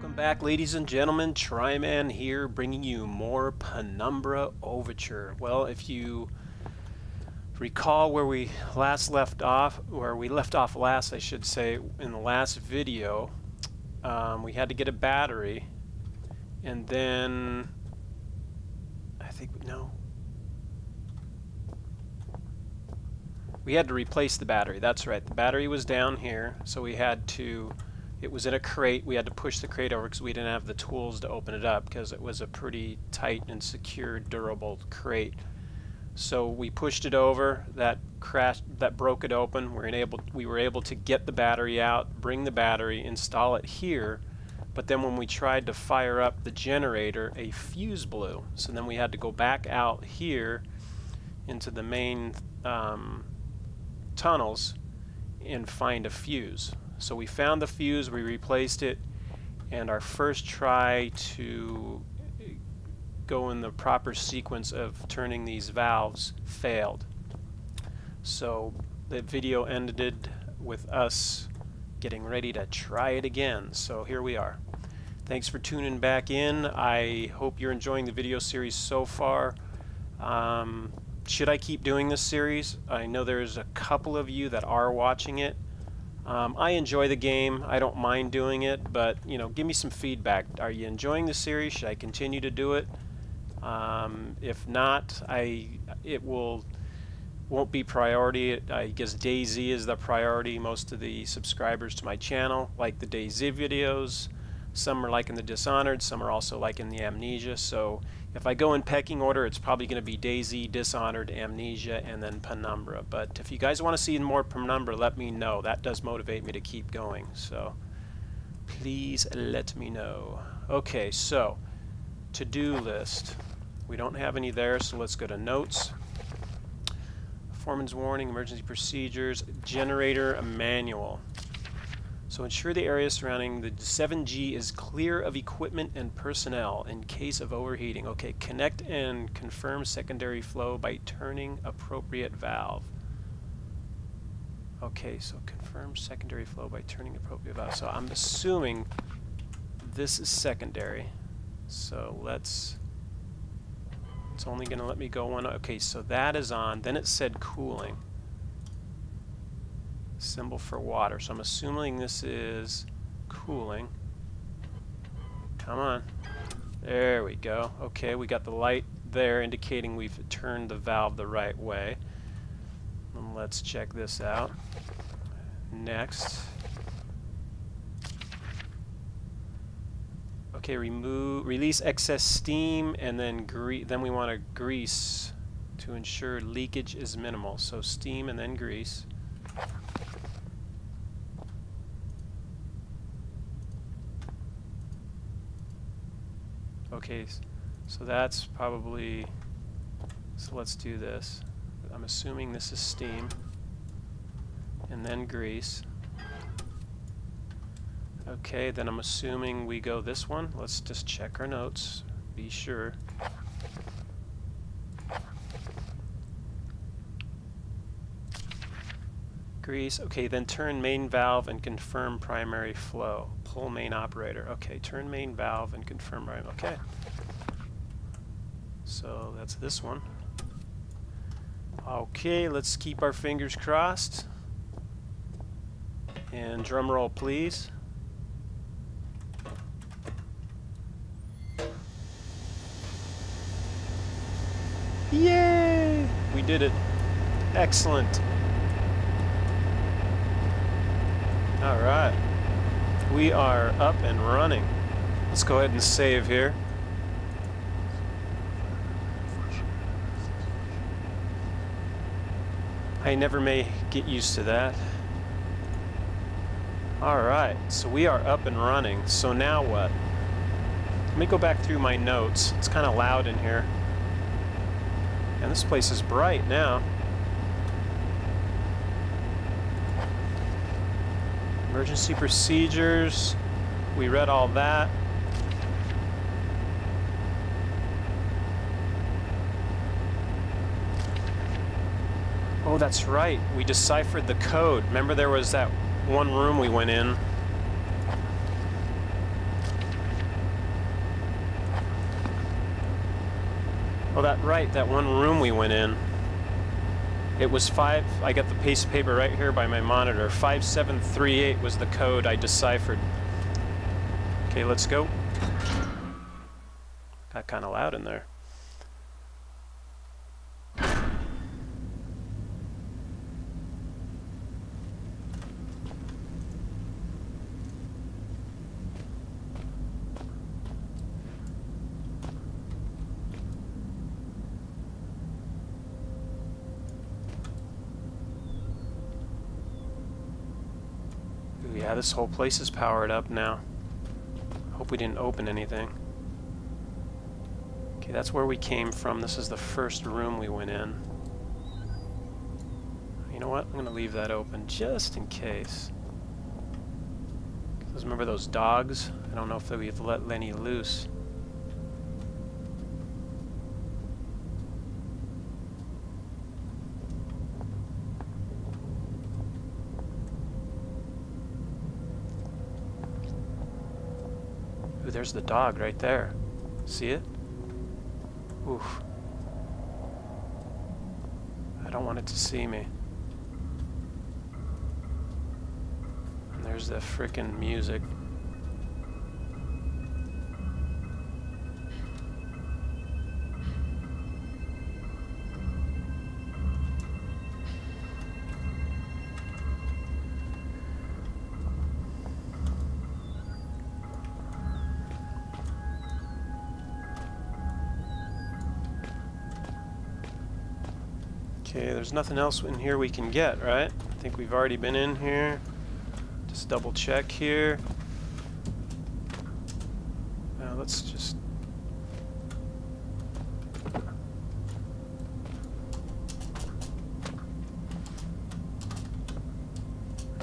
Welcome back, ladies and gentlemen. Tryman here, bringing you more Penumbra Overture. Well, if you recall where we left off last, I should say, in the last video, we had to get a battery, and then we had to replace the battery. That's right, the battery was down here, so we had to. It was in a crate. We had to push the crate over because we didn't have the tools to open it up because it was a pretty tight and secure, durable crate. So we pushed it over. That crashed. That broke it open. We were able to get the battery out, bring the battery, install it here. But then when we tried to fire up the generator, a fuse blew. So then we had to go back out here into the main tunnels and find a fuse. So we found the fuse, we replaced it, and our first try to go in the proper sequence of turning these valves failed. So the video ended with us getting ready to try it again. So here we are. Thanks for tuning back in. I hope you're enjoying the video series so far. Should I keep doing this series? I know there's a couple of you that are watching it. I enjoy the game. I don't mind doing it, but give me some feedback. Are you enjoying the series? Should I continue to do it? If not, it won't be priority. I guess DayZ is the priority. Most of the subscribers to my channel like the DayZ videos. Some are liking the Dishonored. Some are also liking the Amnesia. So if I go in pecking order, it's probably going to be DayZ, Dishonored, Amnesia, and then Penumbra. But if you guys want to see more Penumbra, let me know. That does motivate me to keep going. So please let me know. Okay, so to-do list. We don't have any there, so let's go to notes. Performance warning, emergency procedures, generator manual. So ensure the area surrounding the 7G is clear of equipment and personnel in case of overheating. Okay, connect and confirm secondary flow by turning appropriate valve. Okay, so confirm secondary flow by turning appropriate valve. So I'm assuming this is secondary. So it's only going to let me go one. Okay, so that is on. Then it said cooling. Symbol for water. So I'm assuming this is cooling. Come on. There we go. Okay, we got the light there indicating we've turned the valve the right way. And let's check this out. Next. Okay, release excess steam, and then we want to grease to ensure leakage is minimal. So steam and then grease. Okay, so that's probably, so let's do this. I'm assuming this is steam, and then grease. Okay, then I'm assuming we go this one. Let's just check our notes, be sure. Grease, okay, then turn main valve and confirm primary flow. Pull main operator. Okay, turn main valve and confirm primary. Okay. So that's this one. Okay, let's keep our fingers crossed. And drum roll, please. Yay! We did it. Excellent. All right. We are up and running. Let's go ahead and save here. I never may get used to that. Alright, so we are up and running. So now what? Let me go back through my notes. It's kind of loud in here. And this place is bright now. Emergency procedures. We read all that. Oh, that's right. We deciphered the code. Remember there was that one room we went in Oh, that one room we went in. It was I got the piece of paper right here by my monitor. 5738 was the code I deciphered. Okay, let's go. Got kind of loud in there. Yeah, this whole place is powered up now. Hope we didn't open anything. Okay, that's where we came from. This is the first room we went in. You know what? I'm going to leave that open just in case. Because remember those dogs? I don't know if we've let Lenny loose. Ooh, there's the dog right there. See it? Oof. I don't want it to see me. And there's the frickin' music. Okay, there's nothing else in here we can get, right? I think we've already been in here. Just double check here. Now let's just...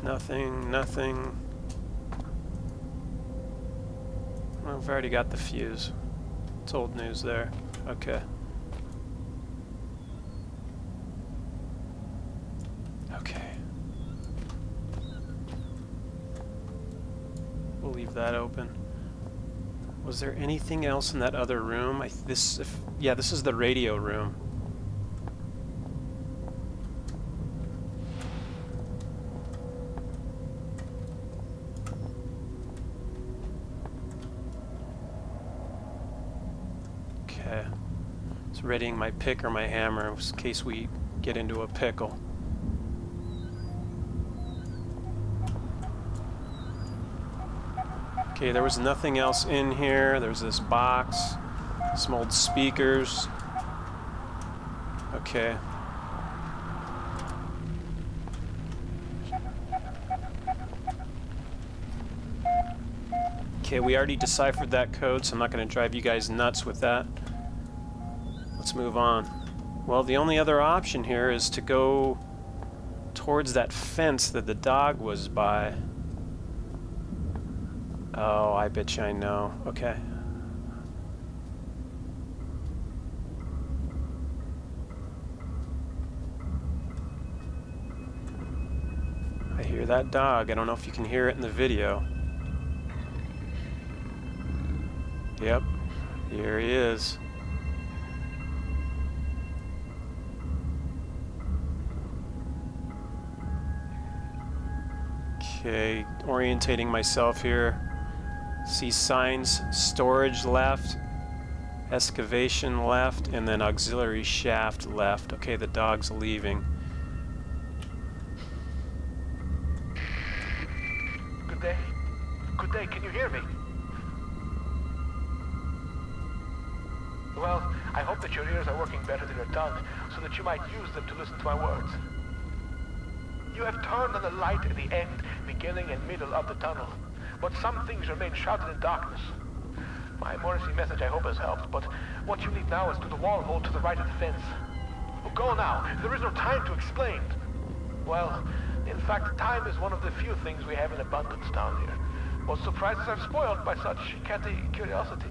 Nothing. Well, we've already got the fuse. It's old news there. Okay. That open. Was there anything else in that other room? Yeah, this is the radio room. Okay. It's readying my pick or my hammer in case we get into a pickle. Okay, there was nothing else in here. There's this box, some old speakers. Okay. Okay, we already deciphered that code, so I'm not going to drive you guys nuts with that. Let's move on. Well, the only other option here is to go towards that fence that the dog was by. Oh, I bet you I know. Okay. I hear that dog. I don't know if you can hear it in the video. Yep. Here he is. Okay, orientating myself here. See signs, storage left, excavation left, and then auxiliary shaft left. Okay, the dog's leaving. Good day. Good day, can you hear me? Well, I hope that your ears are working better than your tongue, so that you might use them to listen to my words. You have turned on the light at the end, beginning and middle of the tunnel. But some things remain shrouded in darkness. My Morrissey message I hope has helped, but what you need now is to the wall hole to the right of the fence. Oh, go now, there is no time to explain. Well, in fact, time is one of the few things we have in abundance down here. What surprises are spoiled by such catty curiosity.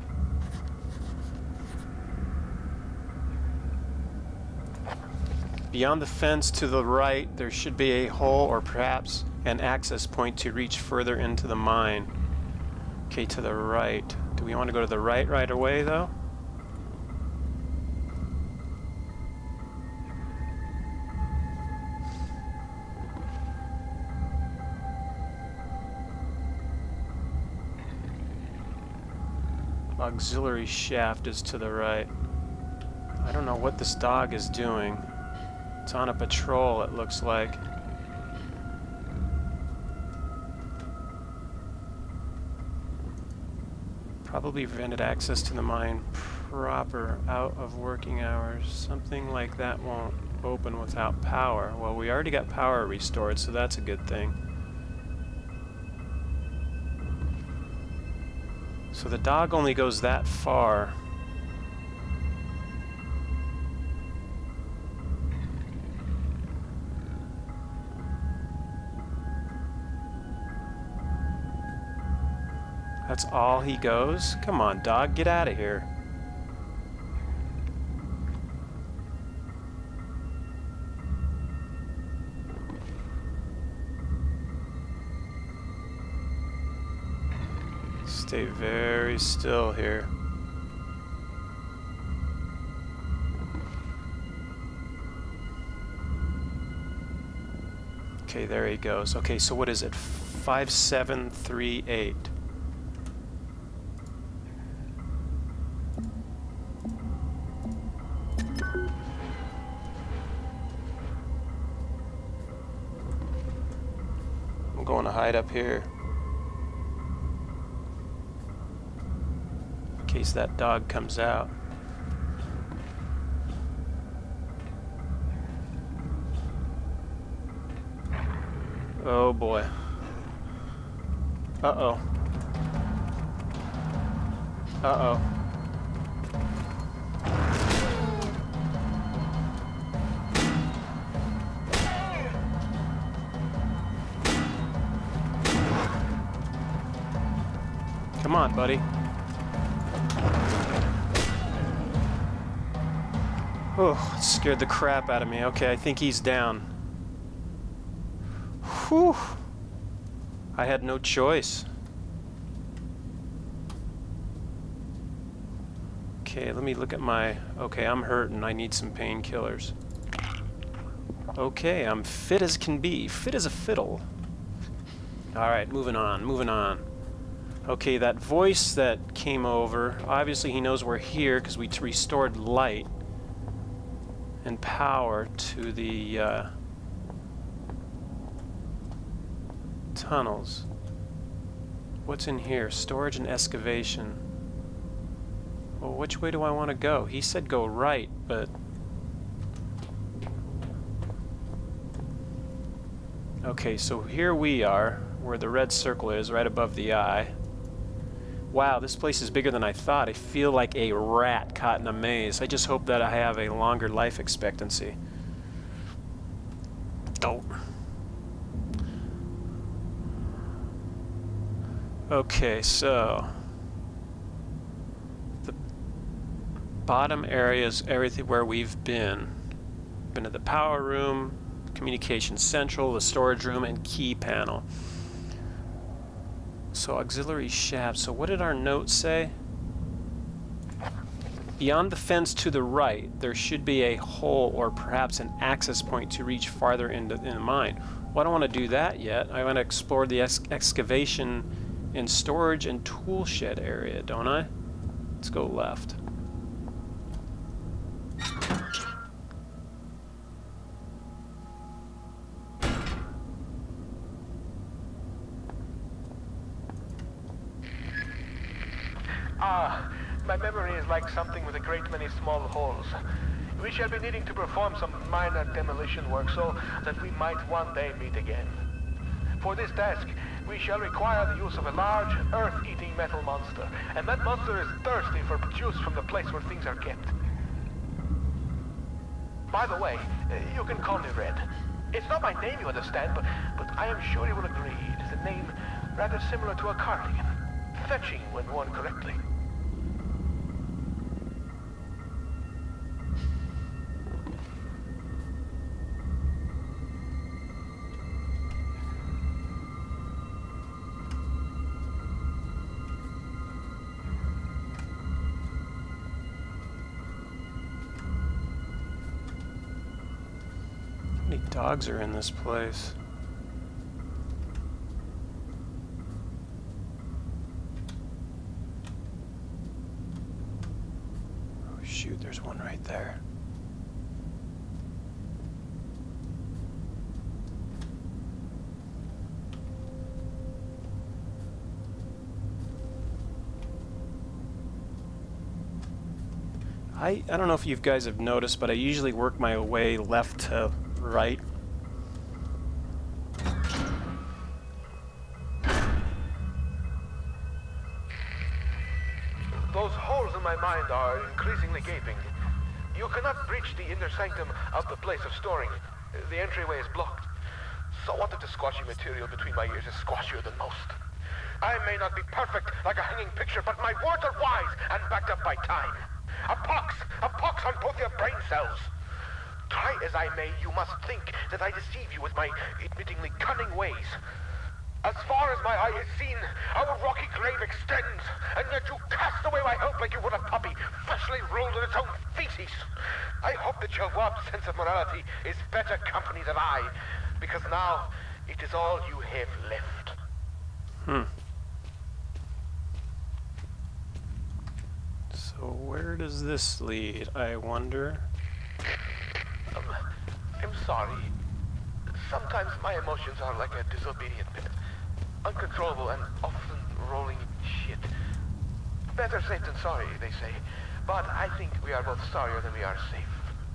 Beyond the fence to the right, there should be a hole or perhaps an access point to reach further into the mine. Okay, to the right. Do we want to go to the right away, though? Auxiliary shaft is to the right. I don't know what this dog is doing. It's on a patrol, it looks like. Probably prevented access to the mine proper out of working hours. Something like that won't open without power. Well, we already got power restored, so that's a good thing. So the dog only goes that far. That's all he goes? Come on, dog, get out of here. Stay very still here. Okay, there he goes. Okay, so what is it? 5738. I'm going to hide up here. In case that dog comes out. Oh boy. Uh-oh. Uh-oh. Come on, buddy. Oh, it scared the crap out of me. Okay, I think he's down. Whew. I had no choice. Okay, let me look at my... Okay, I'm hurting. I need some painkillers. Okay, I'm fit as can be. Fit as a fiddle. Alright, moving on, moving on. Okay, that voice that came over, obviously he knows we're here because we restored light and power to the tunnels. What's in here? Storage and excavation. Well, which way do I want to go? He said go right, but... Okay, so here we are, where the red circle is, right above the eye. Wow, this place is bigger than I thought. I feel like a rat caught in a maze. I just hope that I have a longer life expectancy. Oh. Okay, so... the bottom area is everything where we've been. Been to the power room, communication central, the storage room, and key panel. So auxiliary shaft. So what did our note say? Beyond the fence to the right, there should be a hole or perhaps an access point to reach farther into the mine. Well, I don't want to do that yet. I want to explore the excavation and storage and tool shed area, don't I? Let's go left. My memory is like something with a great many small holes. We shall be needing to perform some minor demolition work so that we might one day meet again. For this task, we shall require the use of a large, earth-eating metal monster, and that monster is thirsty for juice from the place where things are kept. By the way, you can call me Red. It's not my name, you understand, but I am sure you will agree it is a name rather similar to a cardigan. Fetching when worn correctly. How many dogs are in this place? shoot, there's one right there. I don't know if you guys have noticed, but I usually work my way left to right. Those holes in my mind are increasingly gaping. You cannot breach the inner sanctum of the place of storing. The entryway is blocked. So what if the squashy material between my ears is squashier than most? I may not be perfect like a hanging picture, but my words are wise and backed up by time. A pox on both your brain cells. Try as I may, you must think that I deceive you with my admittingly cunning ways. As far as my eye has seen, our rocky grave extends, and yet you cast away my hope like you would a puppy freshly rolled in its own feces. I hope that your warped sense of morality is better company than I, because now it is all you have left. So where does this lead, I wonder? I'm sorry. Sometimes my emotions are like a disobedient pet. Uncontrollable and often rolling shit. Better safe than sorry, they say. But I think we are both sorrier than we are safe.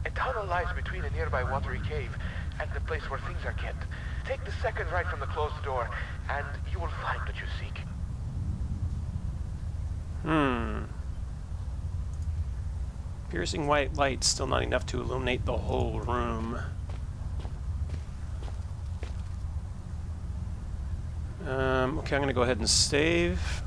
A tunnel lies between a nearby watery cave and the place where things are kept. Take the second right from the closed door, and you will find what you seek. Piercing white light, still not enough to illuminate the whole room. Okay, I'm going to go ahead and save.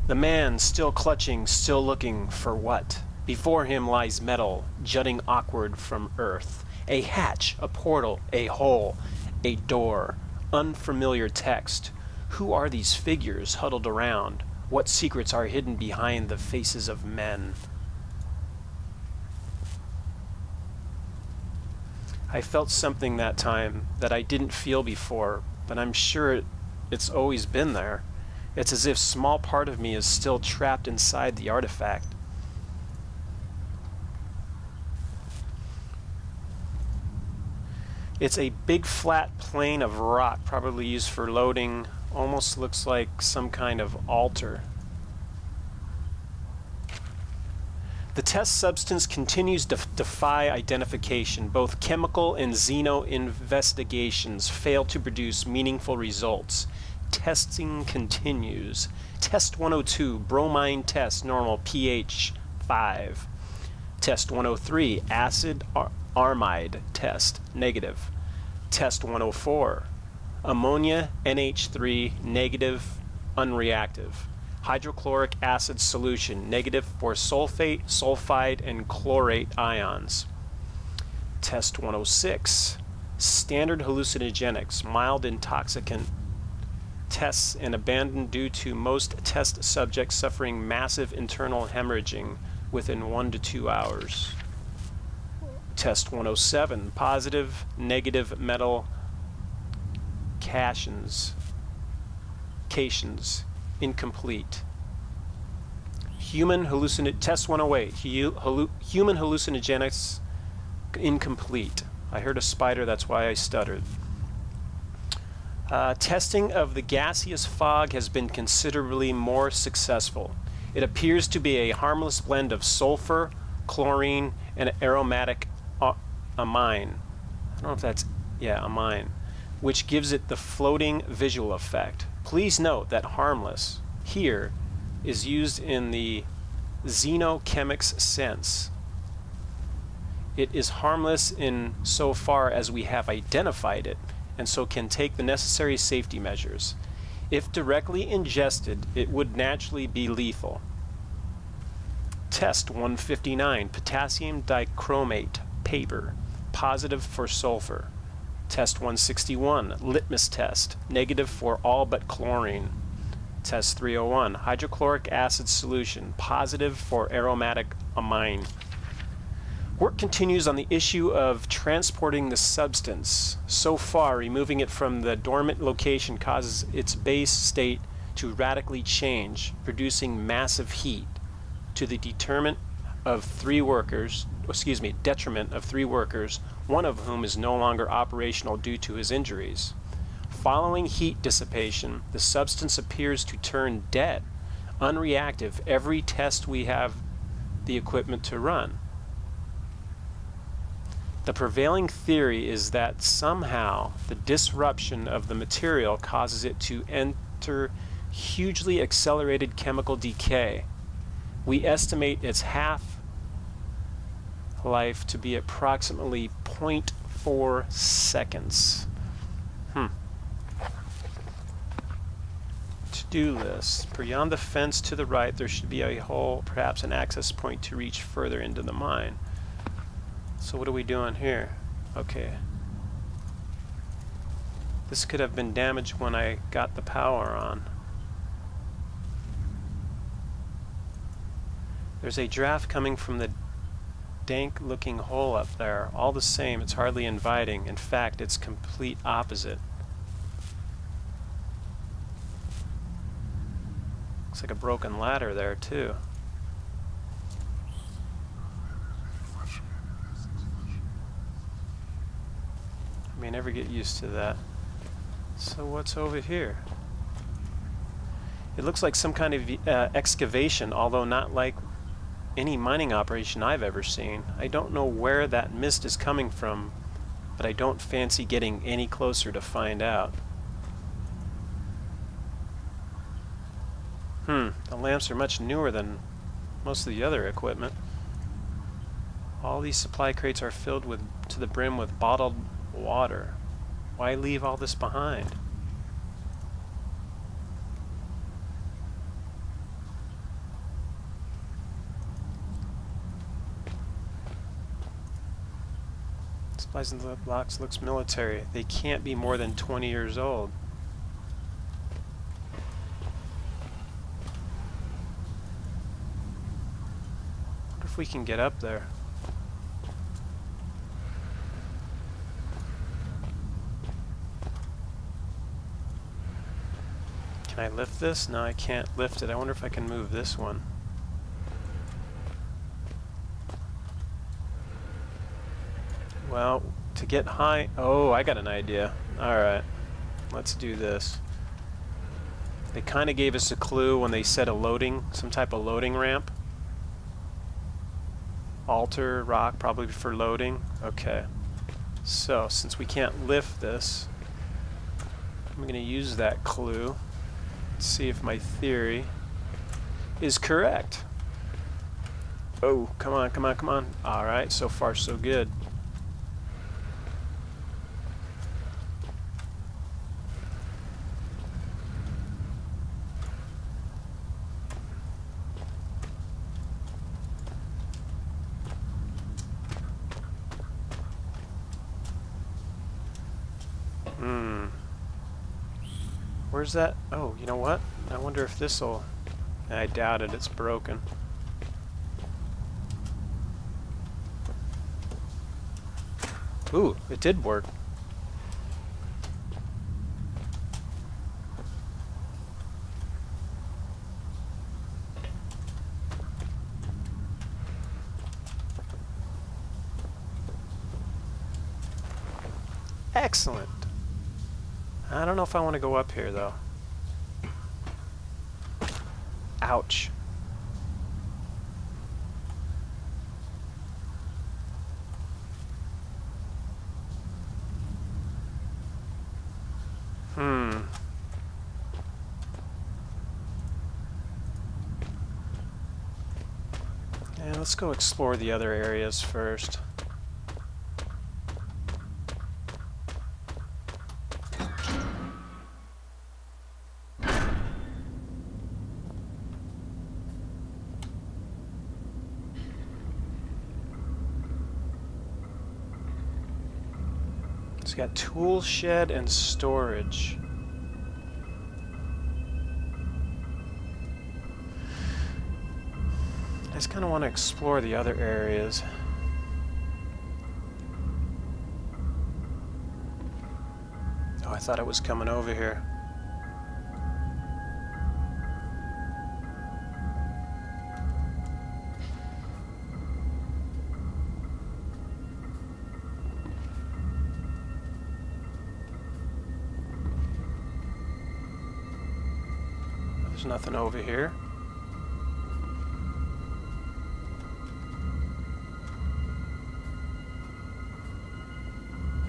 The man, still clutching, still looking for what? Before him lies metal, jutting awkward from earth. A hatch, a portal, a hole, a door. Unfamiliar text. Who are these figures huddled around? What secrets are hidden behind the faces of men? I felt something that time that I didn't feel before, but I'm sure it's always been there. It's as if a small part of me is still trapped inside the artifact. It's a big flat plane of rock, probably used for loading. Almost looks like some kind of altar. The test substance continues to defy identification. Both chemical and xeno investigations fail to produce meaningful results. Testing continues. Test 102, bromine test, normal, pH 5. Test 103, acid armide test, negative. Test 104, ammonia NH3, negative, unreactive. Hydrochloric acid solution, negative for sulfate, sulfide, and chlorate ions. Test 106, standard hallucinogenics, mild intoxicant. Tests and abandoned due to most test subjects suffering massive internal hemorrhaging within 1 to 2 hours. Test 107, positive, negative metal cations, incomplete. Test 108, human hallucinogenics, incomplete. I heard a spider, that's why I stuttered. Testing of the gaseous fog has been considerably more successful. It appears to be a harmless blend of sulfur, chlorine, and aromatic amine. I don't know if that's, amine, which gives it the floating visual effect. Please note that harmless here is used in the xenochemics sense. It is harmless in so far as we have identified it, and so can take the necessary safety measures. If directly ingested, it would naturally be lethal. Test 159, potassium dichromate, paper, positive for sulfur. Test 161, litmus test, negative for all but chlorine. Test 301, hydrochloric acid solution, positive for aromatic amine. Work continues on the issue of transporting the substance. So far, removing it from the dormant location causes its base state to radically change, producing massive heat to the determinant of detriment of 3 workers, one of whom is no longer operational due to his injuries. Following heat dissipation, the substance appears to turn dead, unreactive every test we have the equipment to run. The prevailing theory is that somehow the disruption of the material causes it to enter hugely accelerated chemical decay. We estimate its half-life to be approximately 0.4 seconds. To-do list. Beyond the fence to the right, there should be a hole, perhaps an access point to reach further into the mine. So what are we doing here? Okay. This could have been damaged when I got the power on. There's a draft coming from the dank-looking hole up there. All the same, it's hardly inviting. In fact, it's complete opposite. Looks like a broken ladder there, too. I may never get used to that. So what's over here? It looks like some kind of excavation, although not like any mining operation I've ever seen. I don't know where that mist is coming from, but I don't fancy getting any closer to find out. The lamps are much newer than most of the other equipment. All these supply crates are filled to the brim with bottled water. Why leave all this behind? Supplies in the box looks military. They can't be more than 20 years old. Wonder if we can get up there. Can I lift this? No, I can't lift it. I wonder if I can move this one. Well, to get high... Oh, I got an idea. Alright, let's do this. They kind of gave us a clue when they said some type of loading ramp. Altar, rock, probably for loading. Okay. So, since we can't lift this, I'm going to use that clue. Let's see if my theory is correct. Oh, come on, come on, come on. Alright, so far so good. Where's that? Oh, you know what? I wonder if this'll... I doubt it, it's broken. Ooh, it did work. Excellent. I don't know if I want to go up here, though. Ouch. Yeah, let's go explore the other areas first. It's got tool shed and storage. I just kind of want to explore the other areas. Oh, I thought it was coming over here. There's nothing over here.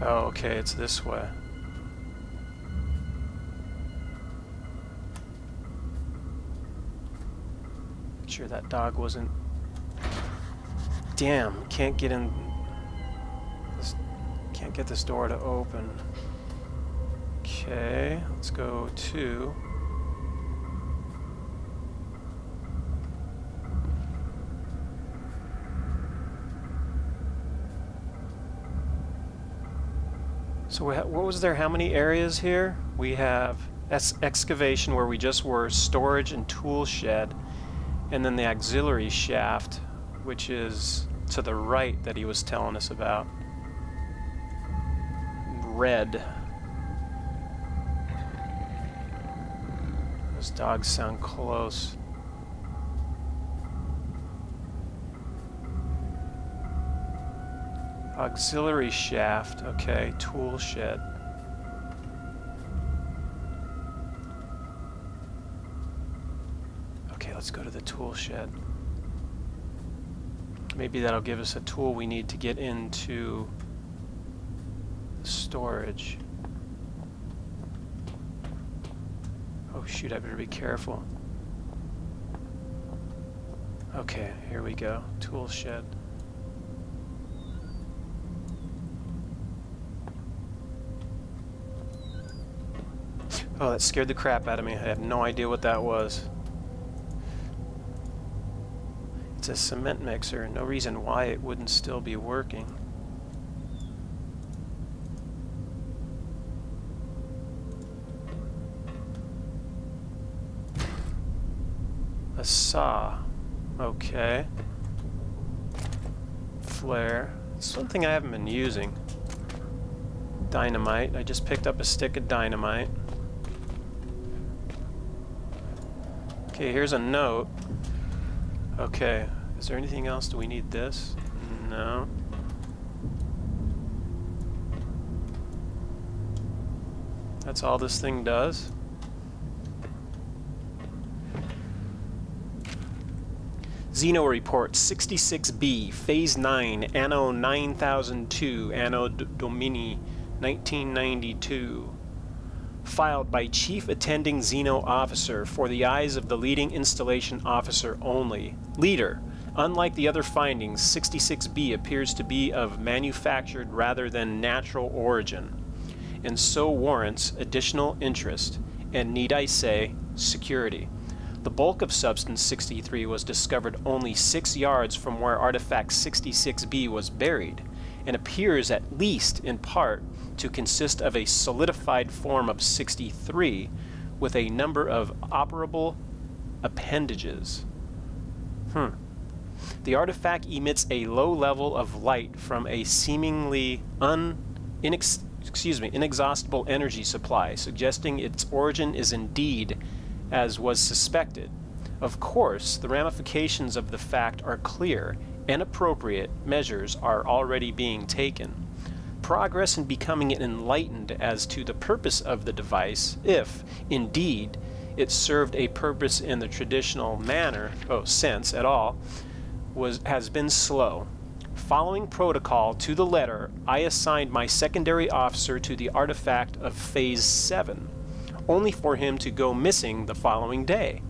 Oh, okay, it's this way. Make sure that dog wasn't... Damn, can't get in... Can't get this door to open. Okay, let's go to... So what was there? How many areas here? We have excavation where we just were, storage and tool shed, and then the auxiliary shaft, which is to the right that he was telling us about. Red. Those dogs sound close. Auxiliary shaft, okay, tool shed. Okay, let's go to the tool shed. Maybe that'll give us a tool we need to get into the storage. Oh shoot, I better be careful. Okay, here we go, tool shed. Oh, that scared the crap out of me. I have no idea what that was. It's a cement mixer. No reason why it wouldn't still be working. A saw. Okay. Flare. It's something I haven't been using. Dynamite. I just picked up a stick of dynamite. Okay, here's a note. Okay, is there anything else? Do we need this? No. That's all this thing does? Xeno Report 66B, Phase 9, Anno 9002, Anno Domini 1992. Filed by Chief Attending Xeno Officer for the eyes of the leading installation officer only. Leader, unlike the other findings, 66B appears to be of manufactured rather than natural origin, and so warrants additional interest, and need I say, security. The bulk of Substance 63 was discovered only 6 yards from where Artifact 66B was buried, and appears at least in part to consist of a solidified form of 63 with a number of operable appendages. The artifact emits a low level of light from a seemingly inexhaustible energy supply, suggesting its origin is indeed as was suspected. Of course, the ramifications of the fact are clear, and appropriate measures are already being taken. Progress in becoming enlightened as to the purpose of the device, if, indeed, it served a purpose in the traditional sense at all, has been slow. Following protocol to the letter, I assigned my secondary officer to the artifact of Phase 7, only for him to go missing the following day.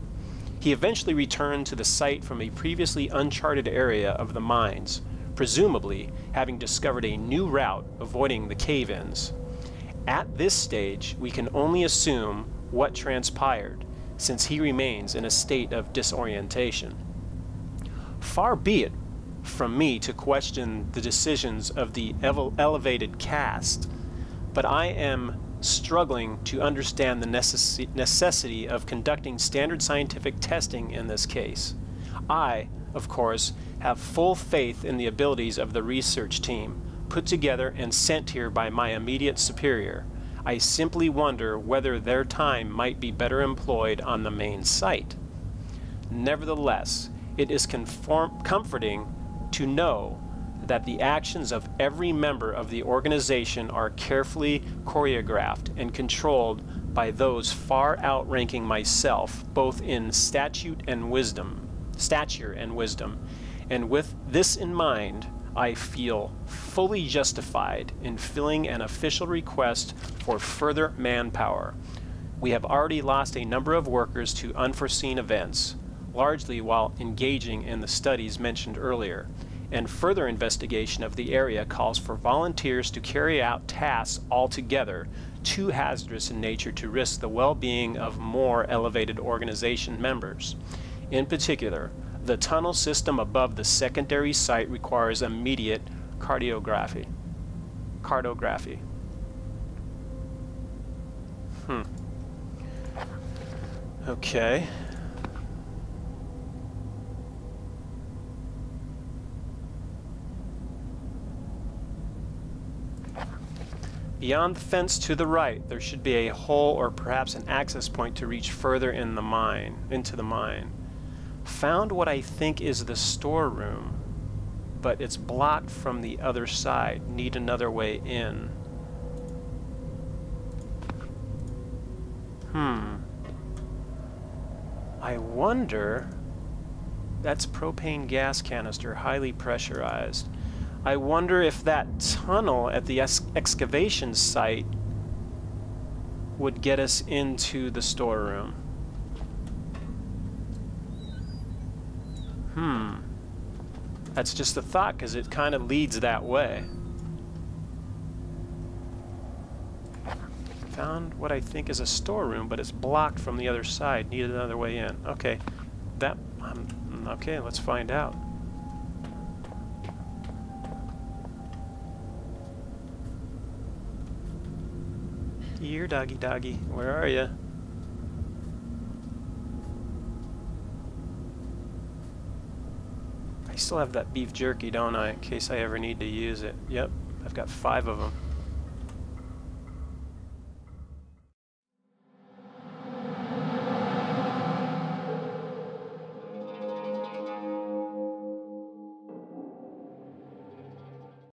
He eventually returned to the site from a previously uncharted area of the mines, presumably having discovered a new route avoiding the cave-ins. At this stage, we can only assume what transpired, since he remains in a state of disorientation. Far be it from me to question the decisions of the elevated caste, but I am struggling to understand the necessity of conducting standard scientific testing in this case. I, of course, have full faith in the abilities of the research team, put together and sent here by my immediate superior. I simply wonder whether their time might be better employed on the main site. Nevertheless, it is comforting to know that the actions of every member of the organization are carefully choreographed and controlled by those far outranking myself, both in stature and wisdom. And with this in mind, I feel fully justified in filling an official request for further manpower. We have already lost a number of workers to unforeseen events, largely while engaging in the studies mentioned earlier, and further investigation of the area calls for volunteers to carry out tasks altogether too hazardous in nature to risk the well-being of more elevated organization members. In particular, the tunnel system above the secondary site requires immediate cartography. Okay. Beyond the fence to the right, there should be a hole or perhaps an access point to reach further into the mine. Found what I think is the storeroom, but it's blocked from the other side. Need another way in. I wonder... That's propane gas canister, highly pressurized. I wonder if that tunnel at the excavation site would get us into the storeroom. That's just a thought, because it kind of leads that way. Found what I think is a storeroom, but it's blocked from the other side. Need another way in. Okay, okay, let's find out. Here, doggy, where are you? I still have that beef jerky, don't I, in case I ever need to use it. Yep, I've got 5 of them.